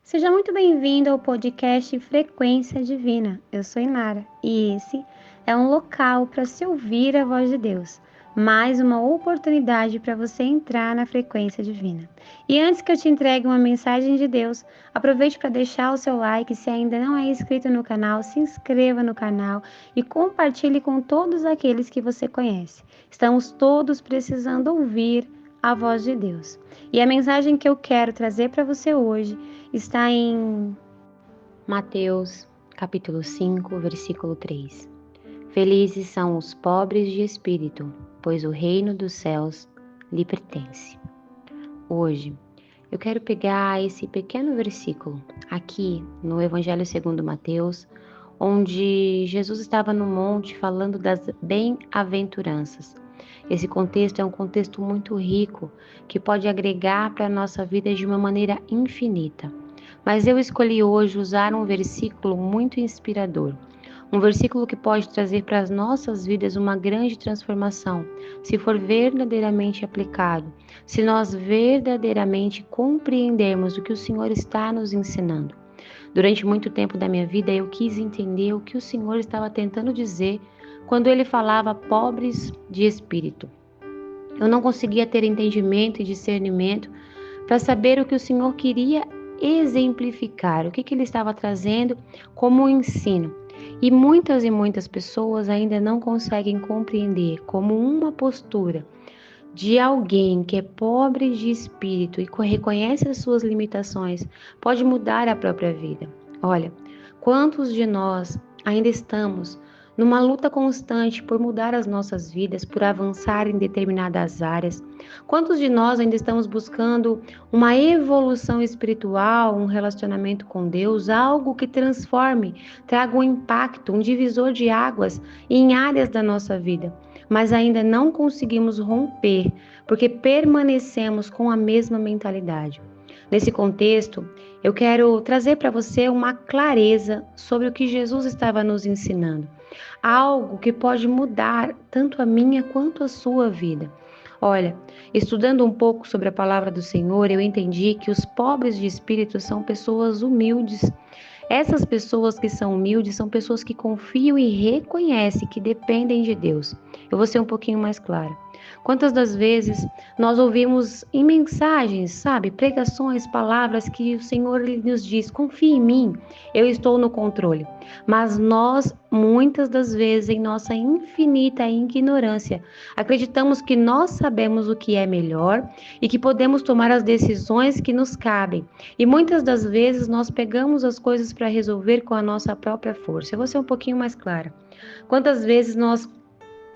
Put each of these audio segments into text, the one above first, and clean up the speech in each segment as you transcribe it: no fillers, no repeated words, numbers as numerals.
Seja muito bem-vindo ao podcast Frequência Divina. Eu sou Inara e esse é um local para se ouvir a voz de Deus, mais uma oportunidade para você entrar na frequência divina. E antes que eu te entregue uma mensagem de Deus, aproveite para deixar o seu like. Se ainda não é inscrito no canal, se inscreva no canal e compartilhe com todos aqueles que você conhece. Estamos todos precisando ouvir a voz de Deus. E a mensagem que eu quero trazer para você hoje está em Mateus, capítulo 5, versículo 3. Felizes são os pobres de espírito, pois o reino dos céus lhe pertence. Hoje, eu quero pegar esse pequeno versículo aqui no Evangelho segundo Mateus, onde Jesus estava no monte falando das bem-aventuranças. Esse contexto é um contexto muito rico, que pode agregar para a nossa vida de uma maneira infinita. Mas eu escolhi hoje usar um versículo muito inspirador. Um versículo que pode trazer para as nossas vidas uma grande transformação, se for verdadeiramente aplicado, se nós verdadeiramente compreendermos o que o Senhor está nos ensinando. Durante muito tempo da minha vida, eu quis entender o que o Senhor estava tentando dizer quando Ele falava pobres de espírito. Eu não conseguia ter entendimento e discernimento para saber o que o Senhor queria exemplificar, o que Ele estava trazendo como um ensino. E muitas pessoas ainda não conseguem compreender como uma postura de alguém que é pobre de espírito e reconhece as suas limitações pode mudar a própria vida. Olha, quantos de nós ainda estamos numa luta constante por mudar as nossas vidas, por avançar em determinadas áreas? Quantos de nós ainda estamos buscando uma evolução espiritual, um relacionamento com Deus, algo que transforme, traga um impacto, um divisor de águas em áreas da nossa vida? Mas ainda não conseguimos romper, porque permanecemos com a mesma mentalidade. Nesse contexto, eu quero trazer para você uma clareza sobre o que Jesus estava nos ensinando. Algo que pode mudar tanto a minha quanto a sua vida. Olha, estudando um pouco sobre a palavra do Senhor, eu entendi que os pobres de espírito são pessoas humildes. Essas pessoas que são humildes são pessoas que confiam e reconhecem que dependem de Deus. Eu vou ser um pouquinho mais clara. Quantas das vezes nós ouvimos em mensagens, sabe, pregações, palavras que o Senhor nos diz: confie em mim, eu estou no controle. Mas nós, muitas das vezes, em nossa infinita ignorância, acreditamos que nós sabemos o que é melhor e que podemos tomar as decisões que nos cabem. E muitas das vezes nós pegamos as coisas para resolver com a nossa própria força. Eu vou ser um pouquinho mais clara. Quantas vezes nós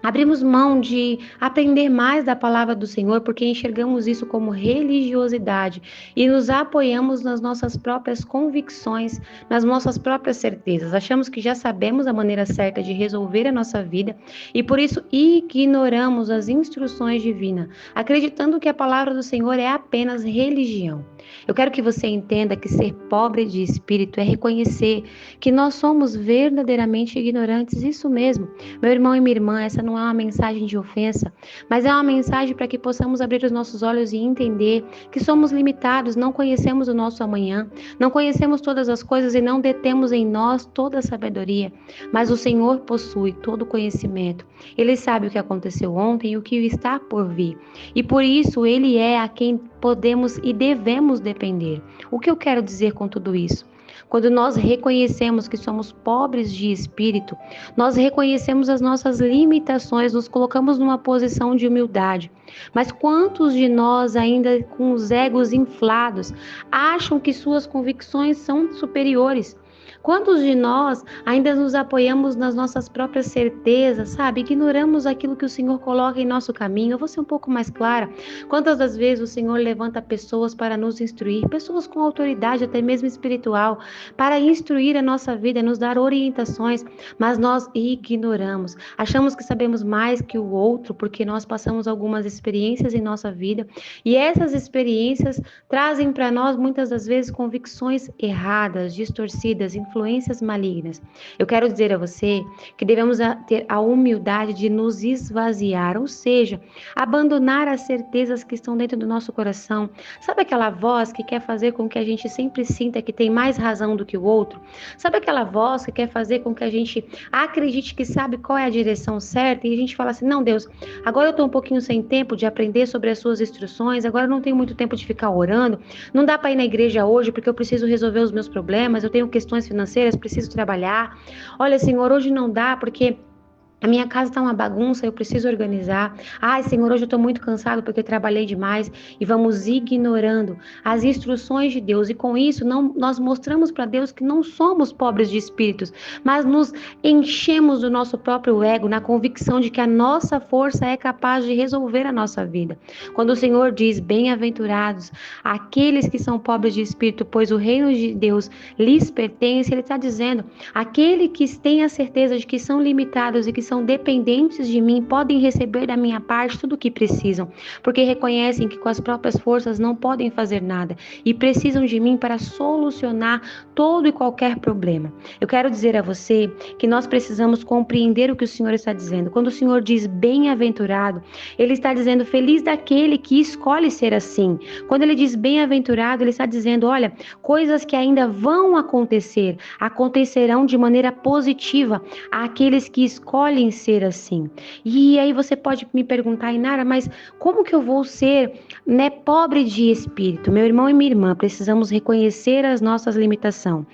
abrimos mão de aprender mais da palavra do Senhor porque enxergamos isso como religiosidade e nos apoiamos nas nossas próprias convicções, nas nossas próprias certezas. Achamos que já sabemos a maneira certa de resolver a nossa vida e por isso ignoramos as instruções divinas, acreditando que a palavra do Senhor é apenas religião. Eu quero que você entenda que ser pobre de espírito é reconhecer que nós somos verdadeiramente ignorantes. Isso mesmo, meu irmão e minha irmã, essa não é uma mensagem de ofensa, mas é uma mensagem para que possamos abrir os nossos olhos e entender que somos limitados, não conhecemos o nosso amanhã, não conhecemos todas as coisas e não detemos em nós toda a sabedoria, mas o Senhor possui todo o conhecimento. Ele sabe o que aconteceu ontem e o que está por vir, e por isso Ele é a quem podemos e devemos depender. O que eu quero dizer com tudo isso? Quando nós reconhecemos que somos pobres de espírito, nós reconhecemos as nossas limitações, nos colocamos numa posição de humildade. Mas quantos de nós ainda com os egos inflados acham que suas convicções são superiores? Quantos de nós ainda nos apoiamos nas nossas próprias certezas, sabe? Ignoramos aquilo que o Senhor coloca em nosso caminho. Eu vou ser um pouco mais clara. Quantas das vezes o Senhor levanta pessoas para nos instruir, pessoas com autoridade, até mesmo espiritual, para instruir a nossa vida, nos dar orientações, mas nós ignoramos. Achamos que sabemos mais que o outro porque nós passamos algumas experiências em nossa vida e essas experiências trazem para nós muitas das vezes convicções erradas, distorcidas, infladas influências malignas. Eu quero dizer a você que devemos ter a humildade de nos esvaziar, ou seja, abandonar as certezas que estão dentro do nosso coração. Sabe aquela voz que quer fazer com que a gente sempre sinta que tem mais razão do que o outro? Sabe aquela voz que quer fazer com que a gente acredite que sabe qual é a direção certa e a gente fala assim, não, Deus, agora eu estou um pouquinho sem tempo de aprender sobre as suas instruções, agora eu não tenho muito tempo de ficar orando, não dá para ir na igreja hoje porque eu preciso resolver os meus problemas, eu tenho questões financeiras, preciso trabalhar. Olha, Senhor, hoje não dá porque a minha casa está uma bagunça, eu preciso organizar. Ai, Senhor, hoje eu estou muito cansado porque eu trabalhei demais. E vamos ignorando as instruções de Deus. E com isso, nós mostramos para Deus que não somos pobres de espíritos, mas nos enchemos do nosso próprio ego, na convicção de que a nossa força é capaz de resolver a nossa vida. Quando o Senhor diz, bem-aventurados aqueles que são pobres de espírito, pois o reino de Deus lhes pertence, Ele está dizendo, aquele que tem a certeza de que são limitados e que são dependentes de mim, podem receber da minha parte tudo o que precisam, porque reconhecem que com as próprias forças não podem fazer nada e precisam de mim para solucionar todo e qualquer problema. Eu quero dizer a você que nós precisamos compreender o que o Senhor está dizendo. Quando o Senhor diz bem-aventurado, Ele está dizendo feliz daquele que escolhe ser assim. Quando Ele diz bem-aventurado, Ele está dizendo, olha, coisas que ainda vão acontecer, acontecerão de maneira positiva àqueles que escolhem ser assim. E aí você pode me perguntar, Inara, mas como que eu vou ser, pobre de espírito? Meu irmão e minha irmã, precisamos reconhecer as nossas limitações.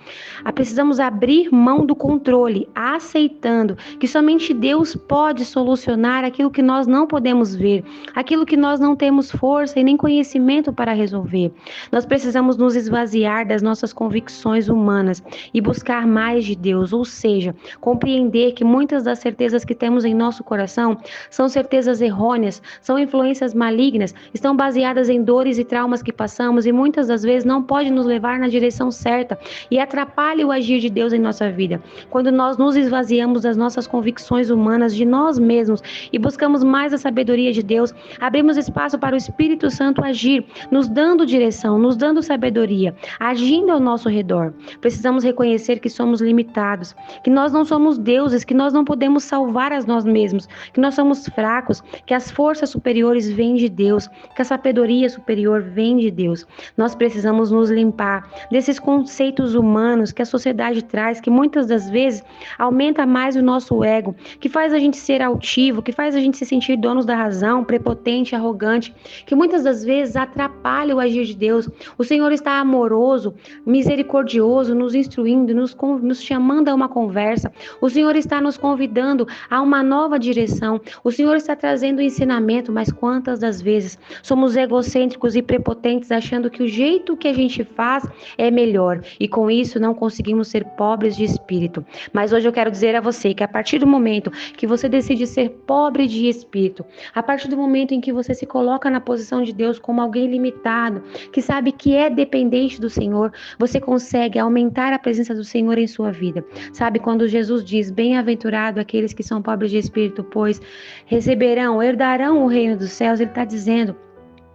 Precisamos abrir mão do controle, aceitando que somente Deus pode solucionar aquilo que nós não podemos ver, aquilo que nós não temos força e nem conhecimento para resolver. Nós precisamos nos esvaziar das nossas convicções humanas e buscar mais de Deus, ou seja, compreender que muitas das certezas que temos em nosso coração são certezas errôneas, são influências malignas, estão baseadas em dores e traumas que passamos e muitas das vezes não pode nos levar na direção certa e atrapalha o agir de Deus em nossa vida. Quando nós nos esvaziamos das nossas convicções humanas, de nós mesmos e buscamos mais a sabedoria de Deus, abrimos espaço para o Espírito Santo agir, nos dando direção, nos dando sabedoria, agindo ao nosso redor. Precisamos reconhecer que somos limitados, que nós não somos deuses, que nós não podemos salvar a nós mesmos, que nós somos fracos, que as forças superiores vêm de Deus, que a sabedoria superior vem de Deus. Nós precisamos nos limpar desses conceitos humanos que a sociedade traz, que muitas das vezes aumenta mais o nosso ego, que faz a gente ser altivo, que faz a gente se sentir donos da razão, prepotente, arrogante, que muitas das vezes atrapalha o agir de Deus. O Senhor está amoroso, misericordioso, nos instruindo, nos chamando a uma conversa. O Senhor está nos convidando a uma nova direção. O Senhor está trazendo ensinamento, mas quantas das vezes somos egocêntricos e prepotentes, achando que o jeito que a gente faz é melhor e com isso não conseguimos ser pobres de espírito. Mas hoje eu quero dizer a você que a partir do momento que você decide ser pobre de espírito, a partir do momento em que você se coloca na posição de Deus como alguém limitado, que sabe que é dependente do Senhor, você consegue aumentar a presença do Senhor em sua vida. Sabe, quando Jesus diz, bem-aventurado aqueles que são pobres de espírito, pois herdarão o reino dos céus, Ele está dizendo,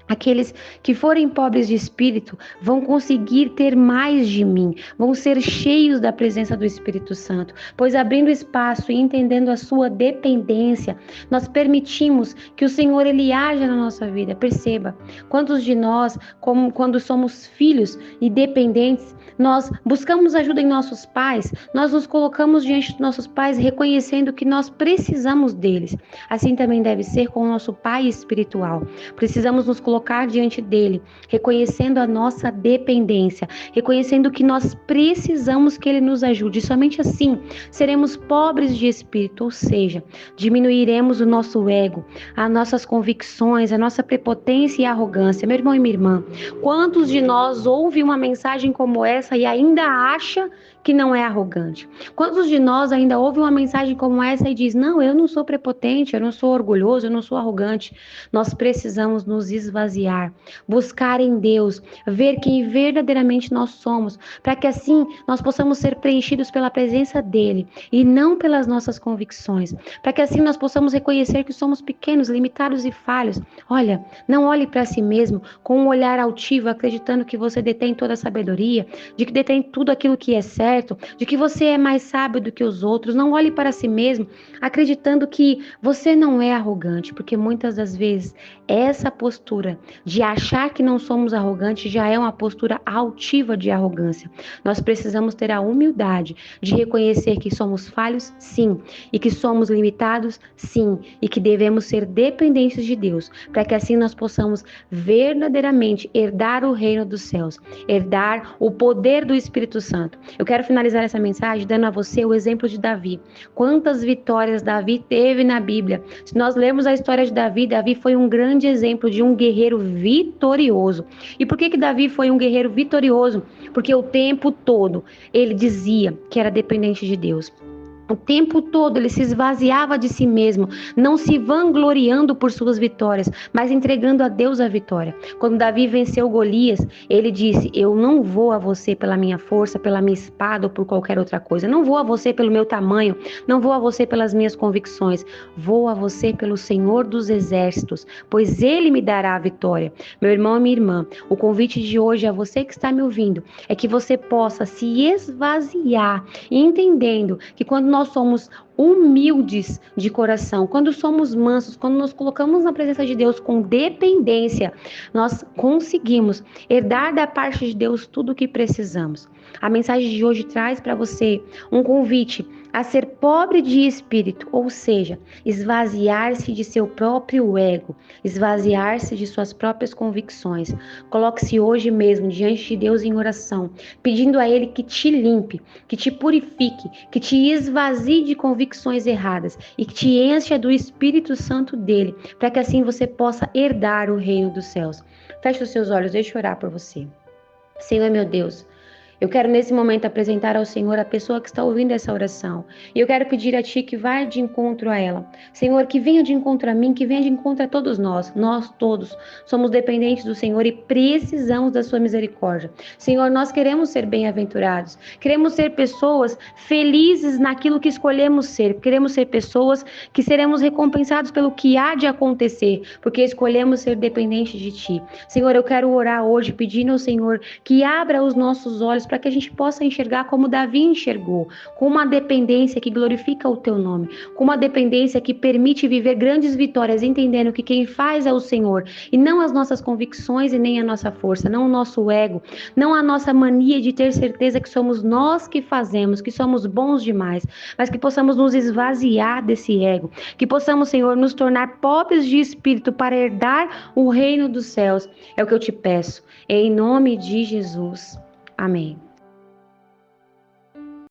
aqueles que forem pobres de espírito vão conseguir ter mais de mim, vão ser cheios da presença do Espírito Santo, pois abrindo espaço e entendendo a sua dependência, nós permitimos que o Senhor Ele haja na nossa vida. Perceba, quantos de nós, quando somos filhos e dependentes, nós buscamos ajuda em nossos pais, nós nos colocamos diante dos nossos pais reconhecendo que nós precisamos deles. Assim também deve ser com o nosso Pai espiritual. Precisamos nos colocar diante dele, reconhecendo a nossa dependência, reconhecendo que nós precisamos que ele nos ajude. Somente assim seremos pobres de espírito, ou seja, diminuiremos o nosso ego, as nossas convicções, a nossa prepotência e arrogância. Meu irmão e minha irmã, quantos de nós ouve uma mensagem como essa e ainda acha que não é arrogante? Quantos de nós ainda ouve uma mensagem como essa e diz, não, eu não sou prepotente, eu não sou orgulhoso, eu não sou arrogante? Nós precisamos nos esvaziar esvaziar, buscar em Deus, ver quem verdadeiramente nós somos, para que assim nós possamos ser preenchidos pela presença dele e não pelas nossas convicções, para que assim nós possamos reconhecer que somos pequenos, limitados e falhos. Olha, não olhe para si mesmo com um olhar altivo, acreditando que você detém toda a sabedoria, de que detém tudo aquilo que é certo, de que você é mais sábio do que os outros. Não olhe para si mesmo acreditando que você não é arrogante, porque muitas das vezes essa postura de achar que não somos arrogantes já é uma postura altiva de arrogância. Nós precisamos ter a humildade de reconhecer que somos falhos, sim, e que somos limitados, sim, e que devemos ser dependentes de Deus, para que assim nós possamos verdadeiramente herdar o reino dos céus, herdar o poder do Espírito Santo. Eu quero finalizar essa mensagem dando a você o exemplo de Davi. Quantas vitórias Davi teve na Bíblia. Se nós lermos a história de Davi, Davi foi um grande exemplo de um guerreiro vitorioso. E por que Davi foi um guerreiro vitorioso? Porque o tempo todo ele dizia que era dependente de Deus. O tempo todo ele se esvaziava de si mesmo, não se vangloriando por suas vitórias, mas entregando a Deus a vitória. Quando Davi venceu Golias, ele disse: eu não vou a você pela minha força, pela minha espada ou por qualquer outra coisa. Não vou a você pelo meu tamanho, não vou a você pelas minhas convicções. Vou a você pelo Senhor dos Exércitos, pois Ele me dará a vitória. Meu irmão e minha irmã, o convite de hoje a você que está me ouvindo é que você possa se esvaziar, entendendo que quando nós somos humildes de coração, quando somos mansos, quando nos colocamos na presença de Deus com dependência, nós conseguimos herdar da parte de Deus tudo o que precisamos. A mensagem de hoje traz para você um convite a ser pobre de espírito, ou seja, esvaziar-se de seu próprio ego, esvaziar-se de suas próprias convicções. Coloque-se hoje mesmo diante de Deus em oração, pedindo a Ele que te limpe, que te purifique, que te esvazie de convicções erradas e que te encha do Espírito Santo dele, para que assim você possa herdar o reino dos céus. Feche os seus olhos, deixa eu orar por você. Senhor, meu Deus, eu quero nesse momento apresentar ao Senhor a pessoa que está ouvindo essa oração. E eu quero pedir a Ti que vá de encontro a ela. Senhor, que venha de encontro a mim, que venha de encontro a todos nós. Nós todos somos dependentes do Senhor e precisamos da Sua misericórdia. Senhor, nós queremos ser bem-aventurados. Queremos ser pessoas felizes naquilo que escolhemos ser. Queremos ser pessoas que seremos recompensados pelo que há de acontecer, porque escolhemos ser dependentes de Ti. Senhor, eu quero orar hoje pedindo ao Senhor que abra os nossos olhos para que a gente possa enxergar como Davi enxergou, com uma dependência que glorifica o Teu nome, com uma dependência que permite viver grandes vitórias, entendendo que quem faz é o Senhor, e não as nossas convicções e nem a nossa força, não o nosso ego, não a nossa mania de ter certeza que somos nós que fazemos, que somos bons demais, mas que possamos nos esvaziar desse ego, que possamos, Senhor, nos tornar pobres de espírito para herdar o reino dos céus. É o que eu te peço, em nome de Jesus. Amém.